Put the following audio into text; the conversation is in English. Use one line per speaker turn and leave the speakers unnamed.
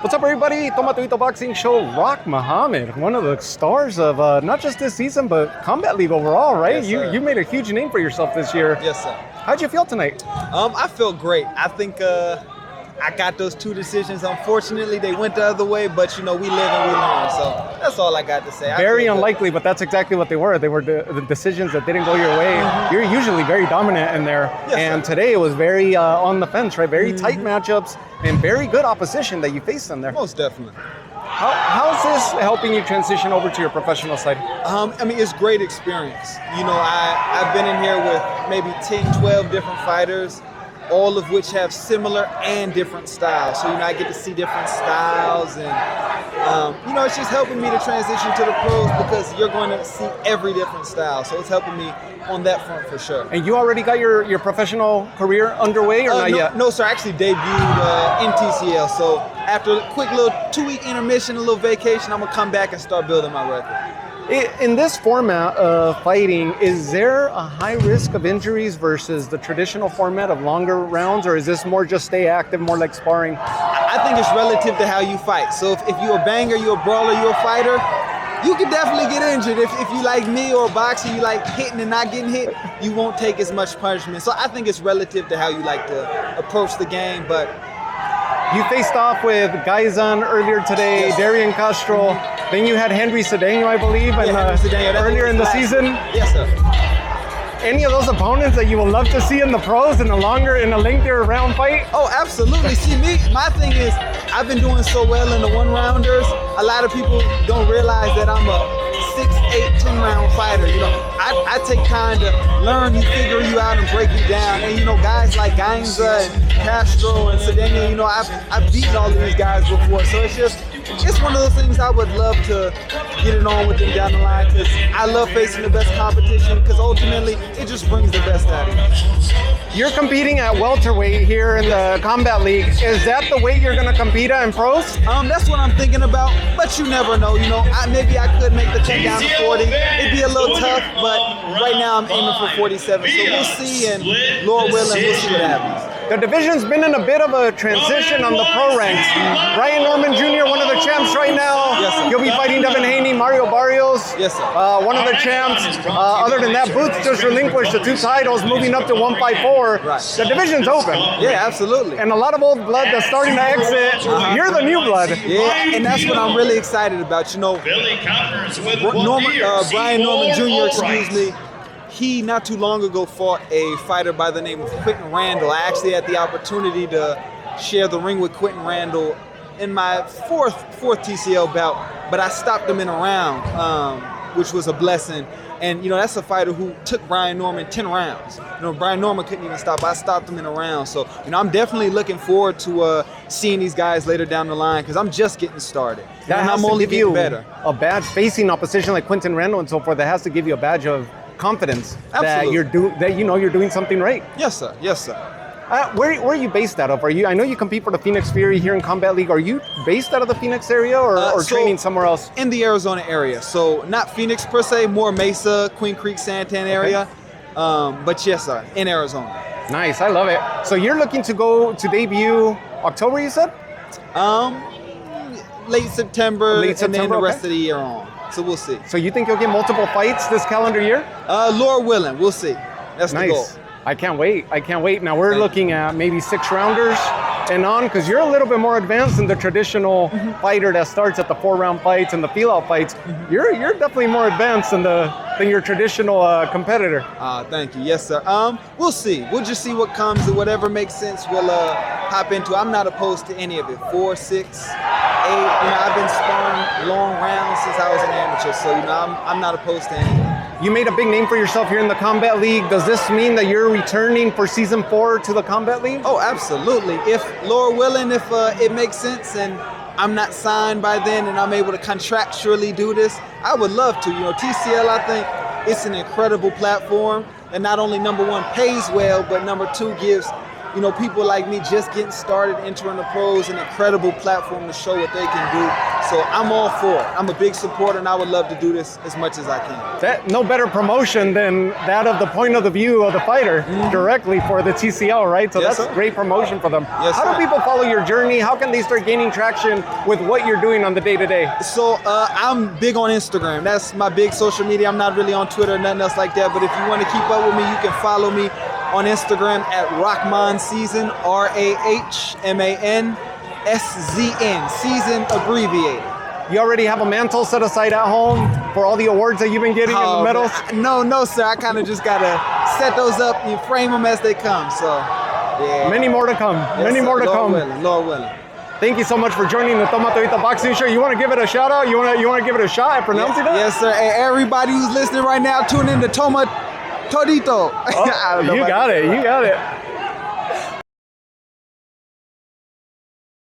What's up, everybody? Tomatuito Boxing Show. Rahman Muhammad, one of the stars of not just this season, but Combat League overall, right?
Yes,
You made a huge name for yourself this year.
Yes, sir.
How'd you feel tonight?
I feel great. I think I got those 2 decisions. Unfortunately, they went the other way, but we live and we learn. So that's all I got to say.
Very unlikely, but that's exactly what they were. They were the decisions that didn't go your way. Mm-hmm. You're usually very dominant in there.
Yes,
and
sir.
Today it was very on the fence, right? Very tight matchups and very good opposition that you faced in there.
Most definitely.
How's this helping you transition over to your professional side?
It's great experience. I've been in here with maybe 10, 12 different fighters, all of which have similar and different styles. So, I get to see different styles and, it's just helping me to transition to the pros because you're going to see every different style. So it's helping me on that front for sure.
And you already got your professional career underway or not yet?
No, sir. I actually debuted in TCL. So after a quick little 2-week intermission, a little vacation, I'm going to come back and start building my record.
In this format of fighting, is there a high risk of injuries versus the traditional format of longer rounds, or is this more just stay active, more like sparring?
I think it's relative to how you fight. So if you're a banger, you're a brawler, you're a fighter, you can definitely get injured. If you like me or a boxer, you like hitting and not getting hit, you won't take as much punishment. So I think it's relative to how you like to approach the game. But
you faced off with Gaizan earlier today,
yes,
Darian Castro. Then you had Henry Cedeno, I believe, and earlier in the season.
Yes, sir.
Any of those opponents that you would love to see in the pros in a lengthier round fight?
Oh, absolutely. See, my thing is, I've been doing so well in the one-rounders. A lot of people don't realize that I'm a 6, 8, 10-round fighter. I take time to learn you, figure you out, and break you down. And guys like Gainza and Castro and Cedeno, I've beaten all of these guys before. So it's one of those things I would love to get it on with them down the line because I love facing the best competition because ultimately it just brings the best out of you.
You're competing at welterweight here in the Combat League. Is that the weight you're going to compete at in pros?
That's what I'm thinking about, but you never know. Maybe I could make the 10 down to 40. It'd be a little tough, but right now I'm aiming for 47. So we'll see, and Lord willing, we'll see what happens.
The division's been in a bit of a transition on the pro ranks. Brian Norman Jr., one of the champs right now.
Yes, sir.
You'll be fighting Devin Haney, Mario Barrios.
Yes, sir.
One of the champs. Other than that, Boots just relinquished the 2 titles, moving up to 154.
Right.
The division's open.
Yeah, absolutely.
And a lot of old blood that's starting to exit. You're the new blood.
Yeah, and that's what I'm really excited about. Brian Norman Jr., excuse me, he not too long ago fought a fighter by the name of Quentin Randall. I actually had the opportunity to share the ring with Quentin Randall in my fourth TCL bout, but I stopped him in a round, which was a blessing. And that's a fighter who took Brian Norman 10 rounds. Brian Norman couldn't even stop. I stopped him in a round. So I'm definitely looking forward to seeing these guys later down the line because I'm just getting started.
I'm
only getting better.
A badge facing opposition like Quentin Randall and so forth. That has to give you a badge of confidence.
Absolutely.
that you're doing something right.
Yes, sir. Yes, sir.
Where are you based out of? I know you compete for the Phoenix Fury here in Combat League. Are you based out of the Phoenix area or training somewhere else?
In the Arizona area. So not Phoenix per se, more Mesa, Queen Creek, Santan area. Okay. But yes, sir, in Arizona.
Nice, I love it. So you're looking to go to debut October, you said?
Late September, and then the
okay.
rest of the year on. So we'll see.
So you think you'll get multiple fights this calendar year?
Lord willing, we'll see. That's
nice.
The goal.
I can't wait. Now we're looking at maybe 6 rounders and on because you're a little bit more advanced than the traditional fighter that starts at the 4-round fights and the feel-out fights. You're definitely more advanced than your traditional competitor.
Thank you. Yes, sir. We'll see. We'll just see what comes and whatever makes sense we'll hop into. I'm not opposed to any of it. 4, 6, 8. I've been sparring long rounds since I was an amateur, so I'm not opposed to anything.
You made a big name for yourself here in the Combat League. Does this mean that you're returning for season 4 to the Combat League?
Oh, absolutely. If Lord willing, if it makes sense and I'm not signed by then and I'm able to contractually do this, I would love to. TCL, I think it's an incredible platform that not only number 1 pays well, but number 2 gives you know, people like me just getting started, entering the pros, an incredible platform to show what they can do. So I'm all for it. I'm a big supporter, and I would love to do this as much as I can.
No better promotion than that of the point of the view of the fighter directly for the TCL, right? So
Yes,
that's
sir.
great promotion for them.
Yes,
How do
sir.
people follow your journey? How can they start gaining traction with what you're doing on the day-to-day?
So I'm big on Instagram. That's my big social media. I'm not really on Twitter or nothing else like that. But if you want to keep up with me, you can follow me on Instagram at Rahman Season, RAHMANSZN, season abbreviated.
You already have a mantle set aside at home for all the awards that you've been getting and the medals?
No, sir. I kind of just gotta set those up and frame them as they come. So, yeah.
Many more to come.
Yes,
Many
sir.
more to come.
Lord willing.
Thank you so much for joining the Toma Todita Boxing Show. You want to give it a shout out? You want to give it a shot at pronouncing that?
Yes, sir. Hey, everybody who's listening right now, tune in to Toma Todito.
Oh, you got it. You got it.